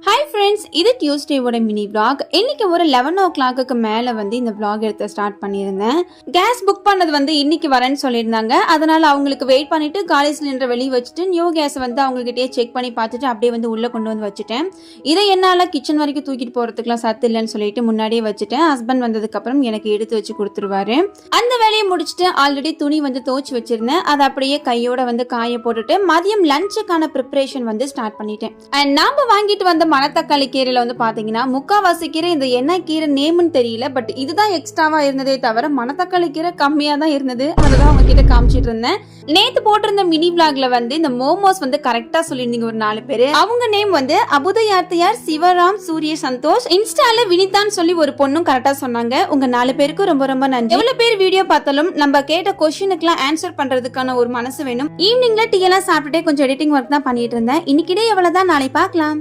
Hi friends, இது டியூஸ்டேவோட mini vlog. இன்னைக்கு ஒரு 11 o'clock மேலே வந்து இந்த vlog எடுத்து ஸ்டார்ட் பண்ணியிருந்தேன். கேஸ் புக் பண்ணது வந்து இன்னைக்கு வரேன்னு சொல்லியிருந்தாங்க. அதனால அவங்களுக்கு வெயிட் பண்ணிட்டு காலேஜ் சிலிண்டர் வெளியே வச்சுட்டு நியூ கேஸ் வந்து அவங்ககிட்டயே செக் பண்ணி பார்த்துட்டு அப்படியே வந்து உள்ளே கொண்டு வந்து வச்சுட்டேன். இதை என்னால் கிச்சன் வரைக்கும் தூக்கிட்டு போகிறதுக்குலாம் சத்து இல்லைன்னு சொல்லிட்டு முன்னாடியே வச்சுட்டேன். ஹஸ்பண்ட் வந்ததுக்கப்புறம் எனக்கு எடுத்து வச்சு கொடுத்துருவாரு. அந்த வேலையை முடிச்சுட்டு ஆல்ரெடி துணி வந்து துவச்சி வச்சிருந்தேன். அதை அப்படியே கையோட வந்து காய போட்டுட்டு மதியம் லஞ்சுக்கான ப்ரிப்பரேஷன் வந்து ஸ்டார்ட் பண்ணிட்டேன். அண்ட் நாம வாங்கிட்டு வந்த மணத்தக்காளி கீரையில வந்து பாத்தீங்கன்னா முக்காவாசி கீரை இந்த என்ன கீரை நேம்னு தெரியல, பட் இதுதான் எக்ஸ்ட்ராவா இருந்ததே தவிர மணத்தக்காளி கீரை கம்மியா தான் இருந்தது. அதுதான் உங்ககிட்ட காமிச்சிட்டு இருந்தேன். நேத்து போட்டிருந்த மினி vlogல வந்து இந்த மோமோஸ் வந்து கரெக்டா சொல்லியிருந்தீங்க ஒரு 4 பேரு. அவங்க நேம் வந்து அபுதயார்த்தியார், சிவராம், சூரிய சந்தோஷ். இன்ஸ்டால வினிதான்னு சொல்லி ஒரு பொண்ணும் கரெக்டா சொன்னாங்க. உங்க 4 பேருக்கு ரொம்ப ரொம்ப நன்றி. எவ்வளவு பேர் வீடியோ பார்த்தாலும் நம்ம கேட்ட கொஸ்டினுக்குலாம் ஆன்சர் பண்றதுக்கான ஒரு மனசு வேணும். ஈவினிங்ல டீ எல்லாம் சாப்பிட்டுட்டே கொஞ்சம் எடிட்டிங் ஒர்க் தான் பண்ணிட்டு இருந்தேன். இன்னைக்கு எவ்வளவுதான், நாளை பார்க்கலாம்.